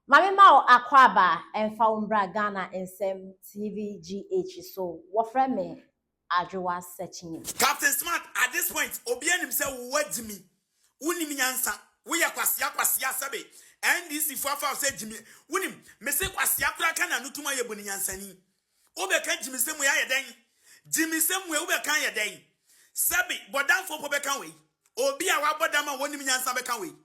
Mami Mao Akwaba and Faumbra Ghana and Sem TVGH. So, what friend me? Adwa searching. Captain Smart, at this point, Obian himself what Jimmy. Unim Yansa, we are Kwasia Sabe, and this is Fafa said Jimmy. Unim, Messe Kwasia Krakana Nutuma Yabuni Yansani. Obeka Jimmy Samuel Day. Jimmy Samuel Obekan Yaday. Sabi, but down for Pobekanwe. Obia Wabadama Wonim Yansa Bekanwe.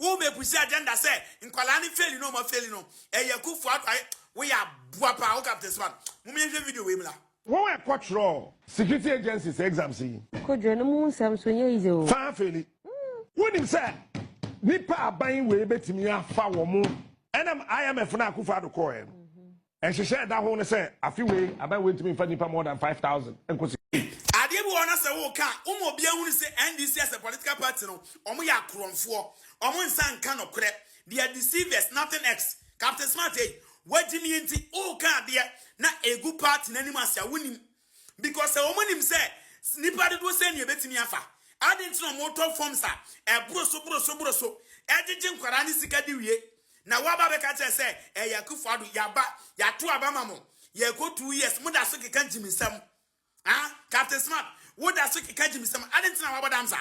Ube pusi agenda say in Kwalani fail no more fail no. Gyimifuo we are Buapa o Captain Smart. Mummy video we mla. Who are control security agencies exams in? Could you know some so easy? Fanfili. When him say, Nipa buying way bet me a foul moon. And I am a Funaku Fado coin. And she said that one say, a few way, about went to me for Nipa more than 5,000. And could I didn't want to say, oh, be able to say, NDC as a political party, no, or ya cron for, or one son cannot crap. They are deceivers, nothing else. Captain Smart, what do you mean? Oh, can't be not a good party, any master winning. Because a woman him say, Snipper was saying you bet me afa. I didn't know motor forms are a broso. Edging Quarani Sikadiwe. Now, what Babaka say, a Yakufadu, Yaba, Yatu Abamamo, Yako 2 years, Mudasuki can't Jimmy some. Ah, Captain Smart, what does it catch me some? I didn't know about answer.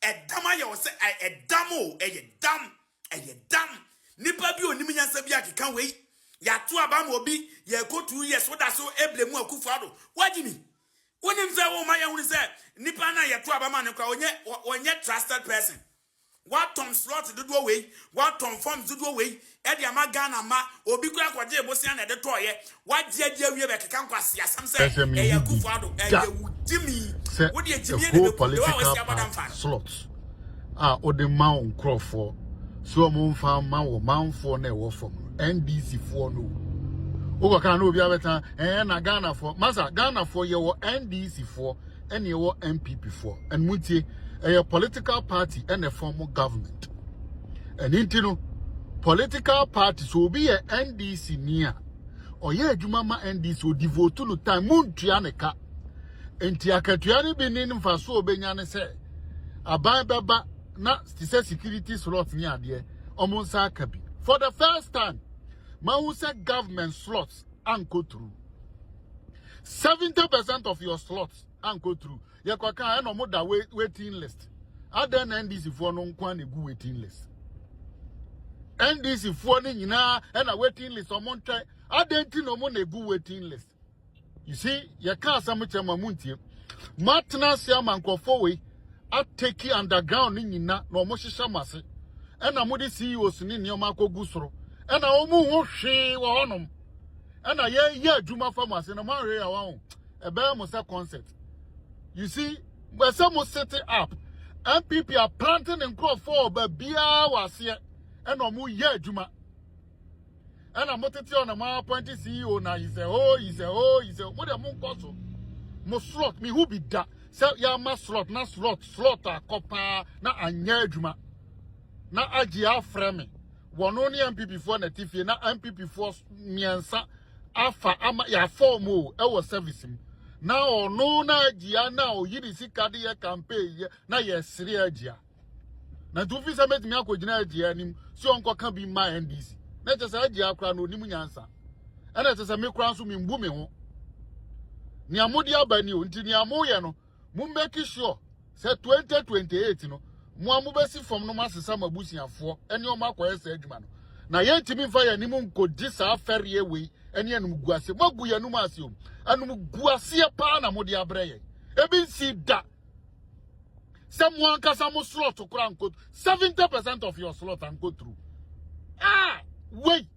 A damn, you say, a damo, a dam. Nipabu, Nimian Sabiaki can't wait. Yatu Abamo be, Yako 2 years, what I saw Eble Mo Kufado. What do you mean? When him say, oh, my own said, Nipana Yatu Abamano, when yet trusted person. What Tom Slot to do away, what Tom Forms to do away, Eddie Amagana Ma, or Big Crack or Jebosian at the toy, what dear we have a Canquas, some say, a Kufado, Jimmy, what you Jimmy political slots. Ah, or the Mount Crawford, so moon found Mount for never from NDC for no. Over can be a better and a Ghana for Massa Ghana for your NDC for and your NPP for and Munti. A political party and a form of government. And into political parties will be a NDC near or yeah, Jumama NDC will devote to time moon trianica. And Tiakatuani benin for so benyane say a baba not security slots near there almost kabi. For the first time, Mausa government slots and go through 70% of your slots and go through. Ya kwa ka no mo da waiting list. Other NDC for no kwa ne gu waiting list. NDC for ni nyina and a waiting list o mo ntwe. Adenti no mo ne gu waiting list. You see, ya ka asam chema muntie. Matna sia mankofo we ateki underground ni nyina no mo hihya mase. Ena mo de CEOs ni nioma kogu soro. Ena o mu ho hwe wo honom. Ena ye adwuma famase na mo hwe ya wa ho. Ebe mo se concept. You see, when someone set it up, NPP are planting and crop for Babia was here, and no more year Juma. And I'm not on a man appointed CEO now. He said, what a moon possible. Most slot me who be that. So, ya must slot, not slaughter, copper, not a year Juma. Not a GR frame. One only NPP for the TV, not NPP for me and sa. Alpha, ama ya 4 more, I was servicing. Now, no, na Gia now, you see Cadia campaign, na yes, Syria Gia. Now, to visit me, I could not so uncle can be my NDC. Not just a Gia crown, no Nimunyansa. And that is a milk crown to me, booming. Niamudia by you, until Niamoyano, Mumbeki sure, said 2028, Muamubesi from no master summer bushing for, and your mark was Edgeman. Now, yet to me fire Nimun could this ferry away. And yen guasi, what go yanumasium, and guasia pana modia breye. Ebin see that. Someone can some slot to crown code 70% of your slot and go through. Ah, wait.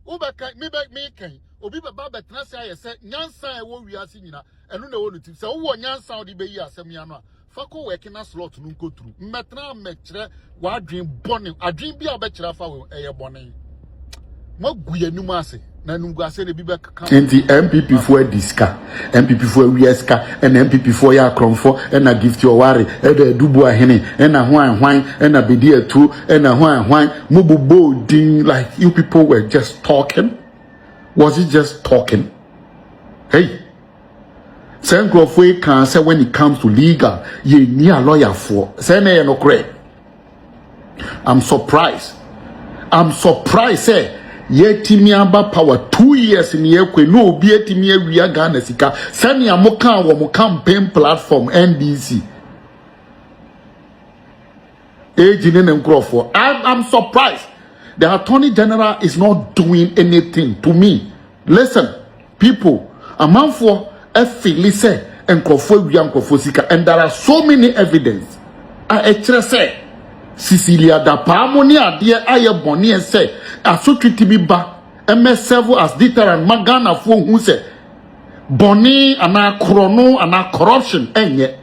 Ubeka, me can, Obiba Baba Trasa said, Yansa, what we are seeing, and no one to say, oh, Yansa, the Bay, Semiana. Fako working a slot no go through. Metra metre, what dream bonning, a dream be a better for a bonning. What guya numase. In the NPP for Diska, NPP for Wieska, and NPP for Yakronfo, and I give your worry, and a Dubois Henny, and a wine, and a Bedia too, and a wine, Mubu ding like you people were just talking. Was it just talking? Hey, Sankrofe can say when it comes to legal, ye near lawyer for, say no correct. I'm surprised. I'm surprised say yetimi aba power 2 years in yekwe no obi etimi awia Ghana sika sani amoka wo campaign platform NDC I'm surprised the Attorney General is not doing anything to me. Listen, people, a man for listen and sika, and there are so many evidence. I actually say Cecilia da Pamonia dear Aya Bonnie and say a so treaty be back and may serve as deterrent Magana for who say Bonnie and our chrono and our corruption and yet.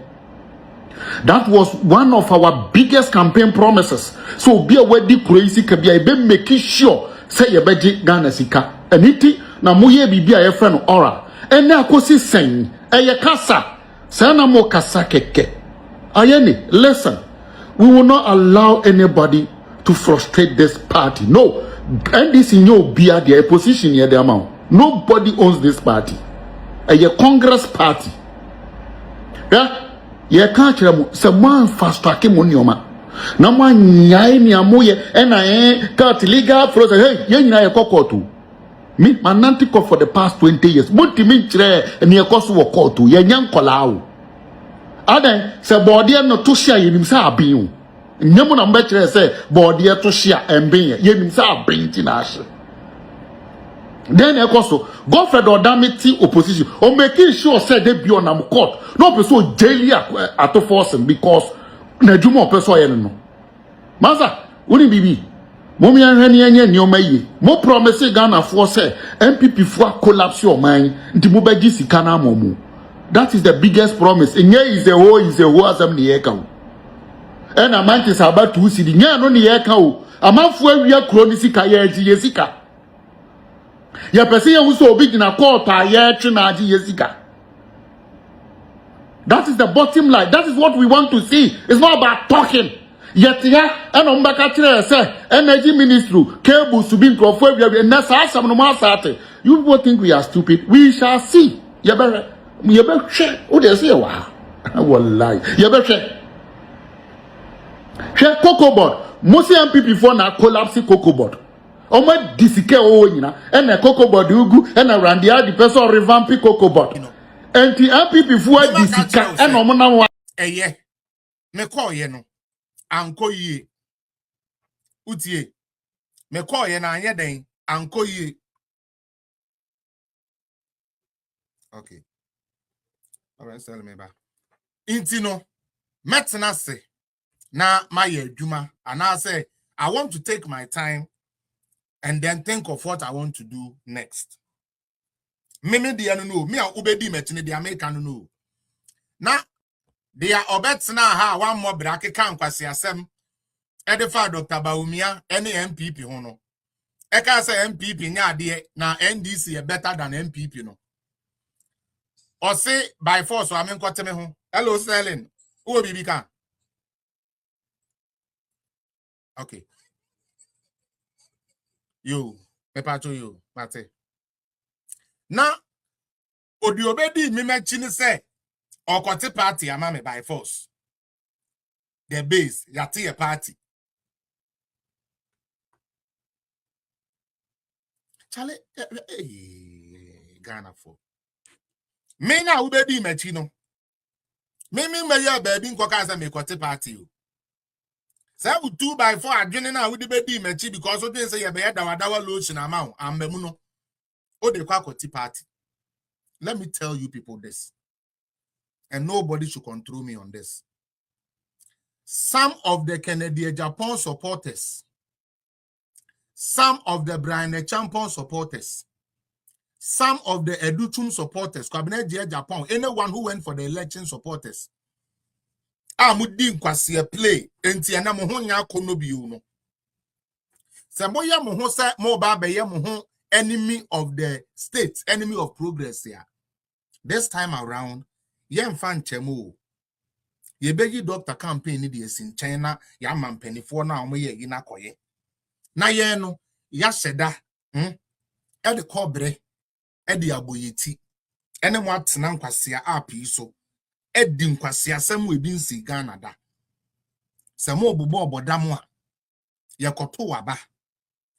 That was one of our biggest campaign promises. So be aware the crazy kabia be making sure say you be Ghana sika. Eniti na moye bibia e friend ora. Ene akosi sen eye kasa. Sana mo kasa keke. Ayeni, listen. We will not allow anybody to frustrate this party. No. And this in your beer the opposition here the amount. Nobody owns this party. A Congress party. Yeah? Ye can't say man fast track him on your man. No man yai ni amoye and got legal process. Hey, ye na court. Me, man, nanti for the past 20 years. Monti min chre and ye cost wo court. Ye nyang kolau. Ade, se body no to share yin sa bin. Nyemu na mbechre say body to share and bin. Yin sa bin tinash. Then also Godfred Odamiti opposition or making sure said they be on am court. No person daily at forcing because Najumo person no. Maza, wouldn't be. Mommy and Henny and Yomayi. More promising Ghana for say NPP for collapse your mind. Ntimubeji sikana momu. That is the biggest promise. And here is a whole asem ni eka. And a man is about to see the nya no ni eka. A man for we are chronisika yesika. Ya pese ye wuso obi gina court aye twe na agi yesika. That is the bottom line. That is what we want to see. It's not about talking. Yet ya and on back at say energy ministry cable to be crofo we na sa asam no ma sate. You people think we are stupid. We shall see. You better share. Who they say wa. Wallahi. You better share. Share cocoa board. Most MPP for na collapse cocoa board. Oma disike o nyina and a cocoa board ugu and a randia the person revamp cocoa board. And the MPP for disika and omona wa Eye. Me call ye no. Anko ye. Utie. Me call ye na anye den. Anko ye. Okay. Alright, tell me ba. Inti no. Metna se. Na maye juma. And I say, I want to take my time and then think of what I want to do next. Me the no. Me a ubedi metine the American no. Na they are obetsna ha one more brake kan kwase asem. Edefa Dr. Baumia any NPP hono. Eka say NPP nya de na NDC better than NPP no. Or say by force so amen kwate me ho. Hello Sterling. Who bibi kan? Okay. You, Pepacho you, Mate. Na odi obedi mi mechini say okote party amame by force. The base yati a party. Chale Ghana for. Me na ubedi mechino. Me ya baby nkoka say me kote party o. Say 2x4 adwene na we bedi mechi because we dey say ye be dawa lotion amount ambemu no. O de kwa kote party. Let me tell you people this. And nobody should control me on this. Some of the Kennedy Japan supporters, some of the Brian Champion supporters, some of the Educhum supporters, Cabinet Japan, anyone who went for the election supporters, Amudin kwasi play, enti ana mo ho nya kono bi no. Se moya mo ho sa mo ba be ye mo ho enemy of the state, enemy of progress here. This time around, yen fan chemo. Ye begi doctor campaign ni de sin China ya mampanifo na omo ye na koye. Na ye no ya seda e de kobre e de aboyeti. Ene mo atena nkwase app yi so. E di nkwase asem we bi nsi Ghana da. Se mo obobo oboda mo a ye koto waba.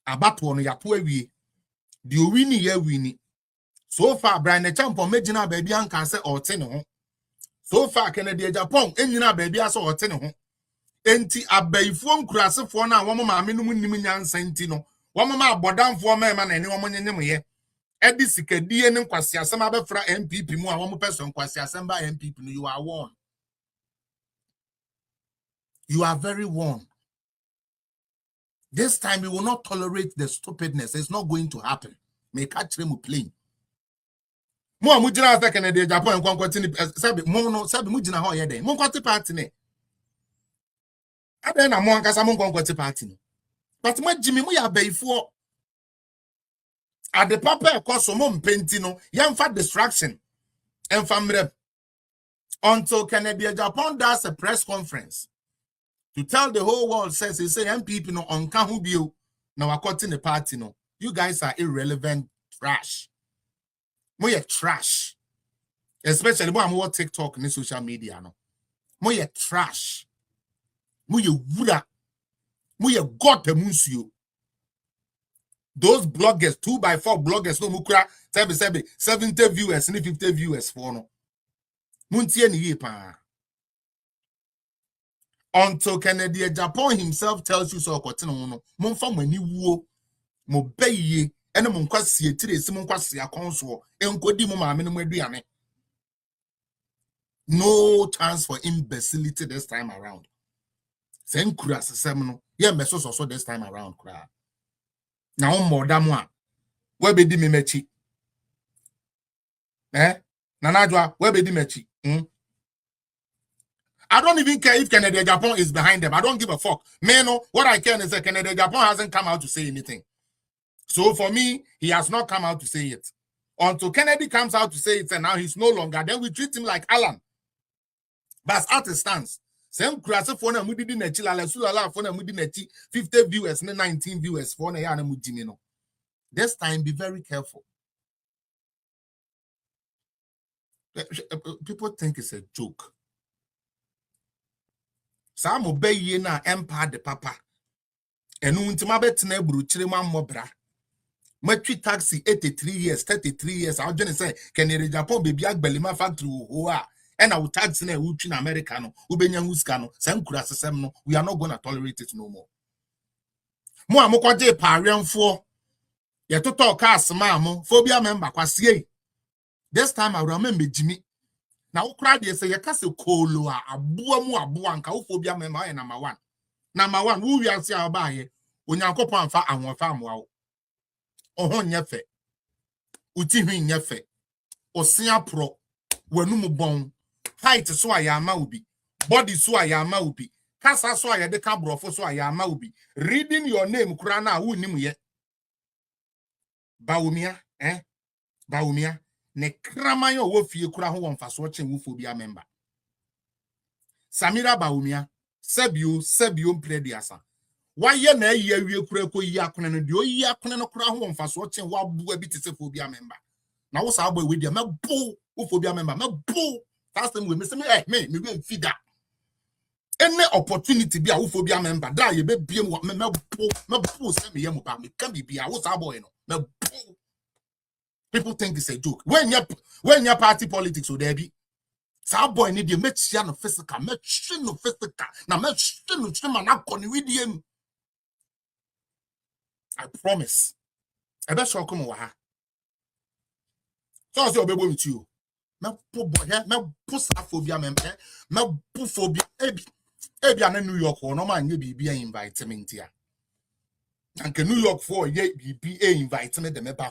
abato no yato awie di owini ye wini so far Brian Champo megina baby anka se ote ne ho so far Kennedy Japan enyina baby aso ote ne ho enti abayifuo nkurasefo na wo maame no nim nyansa enti no wo mama abodamfo ma na ne wo nyenyem ye edi sikadie ne nkwase asem abefra NPP mu a wo person nkwase asem ba NPP no you are warned. You are very warned. This time we will not tolerate the stupidness. It's not going to happen. May catch them playing. Mo amujina asa Kennedy Japan kwankwati ni sabi mo no sabi mujina ho ye den. Mo kwati party ne. Aden na mo ankasa mo kwankwati party no. But mo Jimmy mo ya Gyimifuo. Ade papa ekoso mo mpenti no, yemfa distraction. Emfa mrem. Until Kennedy Japan does a press conference to tell the whole world, says he say MPP no on kahubio na wakoti the party no. You guys are irrelevant trash. Moye trash. Especially when I'm TikTok and social media no. Moye trash. Moye wuda. Moye got musio. Those bloggers, 2x4 bloggers, no mukra 70 viewers, 50 viewers for no. Muntie ni ye pa. Until Kennedy Japan himself tells you so kwatino no. Monfa mani wuo. Mo beye ene mo nkwase etire esi mo nkwase akonso enkodi mo maame no aduane. No chance for imbecility this time around. Sen kura sesem no ye meso so this time around kura. Na o modam a we be di me machi. Na najwa we be di machi. I don't even care if Kennedy Japan is behind them. I don't give a fuck. Man, no, what I care is that Kennedy Japan hasn't come out to say anything. So for me, he has not come out to say it. Until Kennedy comes out to say it and now he's no longer, then we treat him like Alan. But as it stands, same crasa for na mudi di nechi la sulala for na mudi nechi 50 viewers, 19 viewers for na ya na mudimino. This time be very careful. People think it's a joke. Some obey ye na empire the papa. And untima betina bru chiriman mobra. Matri taxi 83 years, 33 years. I'll just say, can you Japan baby belima factory hoa? And I will tax in a Uchin Americano, Ubenya Huskano, Sankura Semno. We are not gonna tolerate it no more. Mo amokwaje parian for ye to talk cast mamo, phobia member kwasiye. This time I remember Jimmy. Now crowd ye say ye kase kolo abua mu abua nka phobia member number 1. Number 1, who we are see abaye, onyankopon amfa anwofa amwa. Oho nyefe. Uti hwi nyefe. Osia pro. Wanum bon. Height so ayama ubi. Body so ayama ubi. Kasa so ayade ka brofo so ayama ubi. Reading your name kura na wu nim ye. Baumia, Baumia. Ne kraman yo wo fie kura ho wonfaso chen wo phobia member. Samira Baumia. Sebio mprediasa. Why na ye wie kura ko yi akone no de o yi akone no kura ho wonfaso chen wa bu abi te se phobia member. Na wo sa boy we dia mebo wo phobia member mebo. That's them we me we feed that. Any opportunity be a wo phobia member da ye be biem mebo say me yemu pa me can be a wo sa boy no mebo. People think it's a joke. When your party politics so there be sa boy need you make no physical, make no physical. Na make no chima na koni with him. I promise. I bet you come over. So I'll be with you. Me po boy, me po sa phobia member, me po phobia. Ebi na New York or no man ye be invite me here. And New York for ye be invite me the me ba